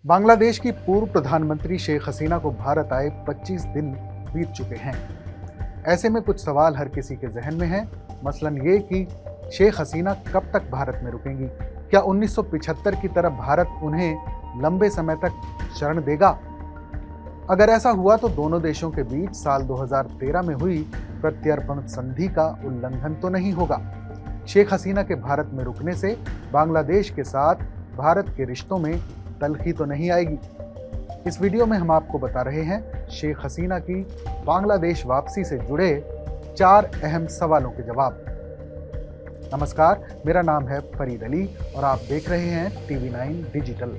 बांग्लादेश की पूर्व प्रधानमंत्री शेख हसीना को भारत आए 25 दिन बीत चुके हैं। ऐसे में कुछ सवाल हर किसी के जहन में हैं। मसलन ये कि शेख हसीना कब तक भारत में रुकेंगी? क्या 1975 की तरह भारत उन्हें लंबे समय तक शरण देगा? अगर ऐसा हुआ तो दोनों देशों के बीच साल 2013 में हुई प्रत्यर्पण संधि का उल्लंघन तो नहीं होगा। शेख हसीना के भारत में रुकने से बांग्लादेश के साथ भारत के रिश्तों में तलखी तो नहीं आएगी? इस वीडियो में हम आपको बता रहे हैं शेख हसीना की बांग्लादेश वापसी से जुड़े 4 अहम सवालों के जवाब। नमस्कार, मेरा नाम है फरीद अली और आप देख रहे हैं TV9 डिजिटल।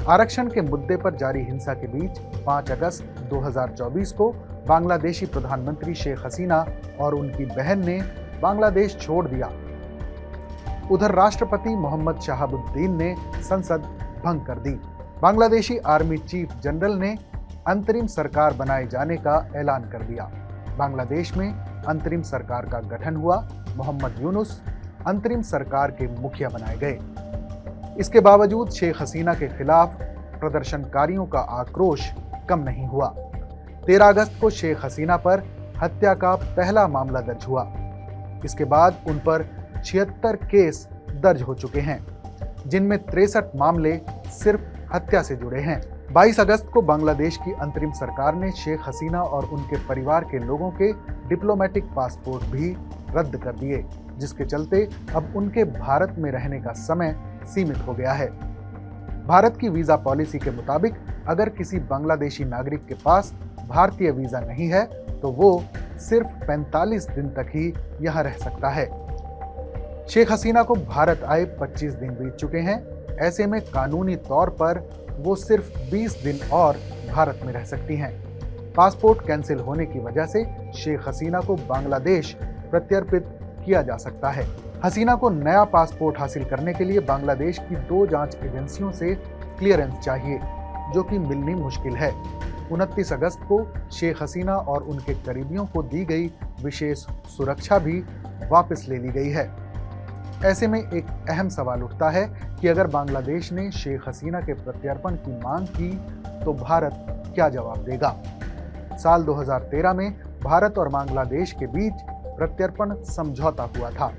आरक्षण के मुद्दे पर जारी हिंसा के बीच 5 अगस्त 2024 को बांग्लादेशी प्रधानमंत्री शेख हसीना और उनकी बहन ने बांग्लादेश छोड़ दिया। उधर राष्ट्रपति मोहम्मद शहाबुद्दीन ने संसद भंग कर दी। बांग्लादेशी आर्मी चीफ जनरल ने अंतरिम सरकार बनाए जाने का ऐलान कर दिया। बांग्लादेश में अंतरिम सरकार का गठन हुआ। मोहम्मद यूनुस अंतरिम सरकार के मुखिया बनाए गए। इसके बावजूद शेख हसीना के खिलाफ प्रदर्शनकारियों का आक्रोश कम नहीं हुआ। 13 अगस्त को शेख हसीना पर हत्या का पहला मामला दर्ज हुआ। इसके बाद उन पर 76 केस दर्ज हो चुके हैं, जिनमें 63 मामले सिर्फ हत्या से जुड़े हैं। 22 अगस्त को बांग्लादेश की अंतरिम सरकार ने शेख हसीना और उनके परिवार के लोगों के डिप्लोमेटिक पासपोर्ट भी रद्द कर दिए, जिसके चलते अब उनके भारत में रहने का समय सीमित हो गया है। भारत की वीजा पॉलिसी के मुताबिक अगर किसी बांग्लादेशी नागरिक के पास भारतीय वीजा नहीं है तो वो सिर्फ 45 दिन तक ही यहाँ रह सकता है। शेख हसीना को भारत आए 25 दिन बीत चुके हैं। ऐसे में कानूनी तौर पर वो सिर्फ 20 दिन और भारत में रह सकती हैं। पासपोर्ट कैंसिल होने की वजह से शेख हसीना को बांग्लादेश प्रत्यर्पित किया जा सकता है। हसीना को नया पासपोर्ट हासिल करने के लिए बांग्लादेश की 2 जांच एजेंसियों से क्लियरेंस चाहिए, जो कि मिलनी मुश्किल है। 29 अगस्त को शेख हसीना और उनके करीबियों को दी गई विशेष सुरक्षा भी वापस ले ली गई है। ऐसे में एक अहम सवाल उठता है कि अगर बांग्लादेश ने शेख हसीना के प्रत्यर्पण की मांग की तो भारत क्या जवाब देगा? साल 2013 में भारत और बांग्लादेश के बीच प्रत्यर्पण समझौता हुआ था।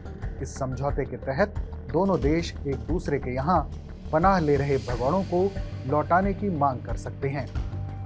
इस समझौते के तहत दोनों देश एक दूसरे के यहाँ पनाह ले रहे भगोड़ों को लौटाने की मांग कर सकते हैं।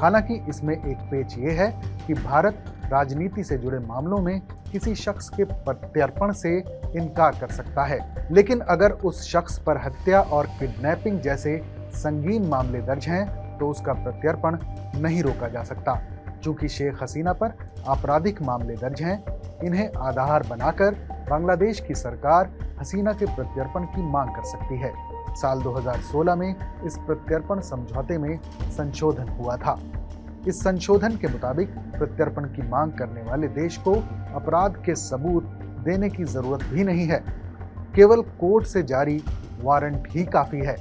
हालांकि इसमें एक पेच ये है कि भारत राजनीति से जुड़े मामलों में किसी शख्स के प्रत्यर्पण से इनकार कर सकता है, लेकिन अगर उस शख्स पर हत्या और किडनैपिंग जैसे संगीन मामले दर्ज हैं तो उसका प्रत्यर्पण नहीं रोका जा सकता। चूंकि शेख हसीना पर आपराधिक मामले दर्ज हैं, इन्हें आधार बनाकर बांग्लादेश की सरकार हसीना के प्रत्यर्पण की मांग कर सकती है। साल 2016 में इस प्रत्यर्पण समझौते में संशोधन हुआ था। इस संशोधन के मुताबिक प्रत्यर्पण की मांग करने वाले देश को अपराध के सबूत देने की जरूरत भी नहीं है, केवल कोर्ट से जारी वारंट ही काफी है।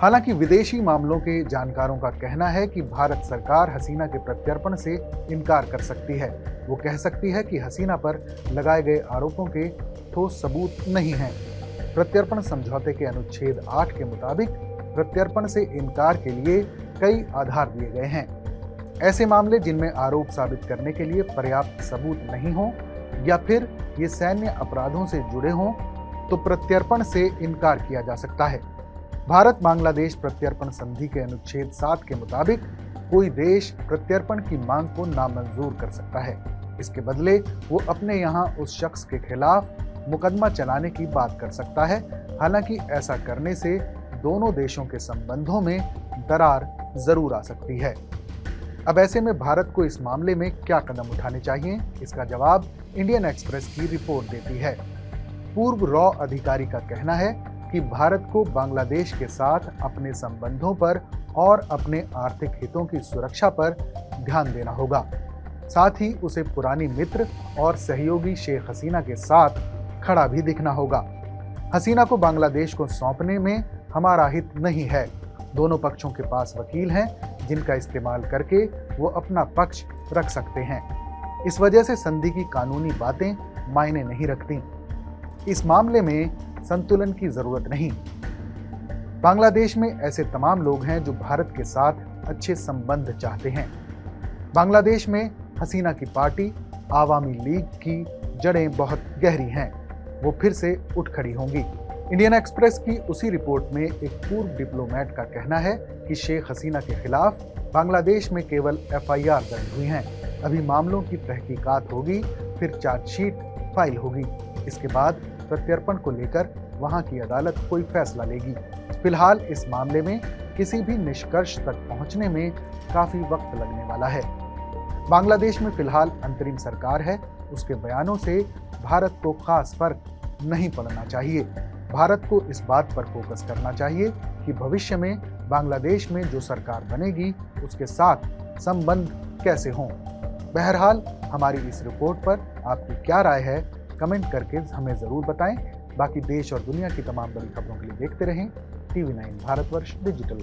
हालांकि विदेशी मामलों के जानकारों का कहना है कि भारत सरकार हसीना के प्रत्यर्पण से इनकार कर सकती है। वो कह सकती है कि हसीना पर लगाए गए आरोपों के ठोस सबूत नहीं हैं। प्रत्यर्पण समझौते के अनुच्छेद 8 के मुताबिक प्रत्यर्पण से इनकार के लिए कई आधार दिए गए हैं। ऐसे मामले जिनमें आरोप साबित करने के लिए पर्याप्त सबूत नहीं हो या फिर ये सैन्य अपराधों से जुड़े हों तो प्रत्यर्पण से इनकार किया जा सकता है। भारत बांग्लादेश प्रत्यर्पण संधि के अनुच्छेद 7 के मुताबिक कोई देश प्रत्यर्पण की मांग को नामंजूर कर सकता है। इसके बदले वो अपने यहाँ उस शख्स के खिलाफ मुकदमा चलाने की बात कर सकता है। हालांकि ऐसा करने से दोनों देशों के संबंधों में दरार जरूर आ सकती है। अब ऐसे में भारत को इस मामले में क्या कदम उठाने चाहिए? इसका जवाब इंडियन एक्सप्रेस की रिपोर्ट देती है। पूर्व रॉ अधिकारी का कहना है कि भारत को बांग्लादेश के साथ अपने संबंधों पर और अपने आर्थिक हितों की सुरक्षा पर ध्यान देना होगा। साथ ही उसे पुरानी मित्र और सहयोगी शेख हसीना के साथ खड़ा भी दिखना होगा। हसीना को बांग्लादेश को सौंपने में हमारा हित नहीं है। दोनों पक्षों के पास वकील हैं जिनका इस्तेमाल करके वो अपना पक्ष रख सकते हैं। इस वजह से संधि की कानूनी बातें मायने नहीं रखती। इस मामले में संतुलन की जरूरत नहीं। बांग्लादेश में ऐसे तमाम लोग हैं जो भारत के साथ अच्छे संबंध चाहते हैं। बांग्लादेश में हसीना की पार्टी आवामी लीग की जड़ें बहुत गहरी हैं। वो फिर से उठ खड़ी होंगी। इंडियन एक्सप्रेस की उसी रिपोर्ट में एक पूर्व डिप्लोमेट का कहना है कि शेख हसीना के खिलाफ बांग्लादेश में केवल एफआईआर दर्ज हुई हैं। अभी मामलों की तहकीकात होगी, फिर चार्जशीट फाइल होगी। इसके बाद प्रत्यर्पण को लेकर वहां की अदालत कोई फैसला लेगी। फिलहाल इस मामले में किसी भी निष्कर्ष तक पहुंचने में काफी वक्त लगने वाला है। बांग्लादेश में फिलहाल अंतरिम सरकार है। उसके बयानों से भारत को खास फर्क नहीं पड़ना चाहिए। भारत को इस बात पर फोकस करना चाहिए कि भविष्य में बांग्लादेश में जो सरकार बनेगी उसके साथ संबंध कैसे हों। बहरहाल हमारी इस रिपोर्ट पर आपकी क्या राय है, कमेंट करके हमें जरूर बताएं। बाकी देश और दुनिया की तमाम बड़ी खबरों के लिए देखते रहें TV9 भारतवर्ष डिजिटल।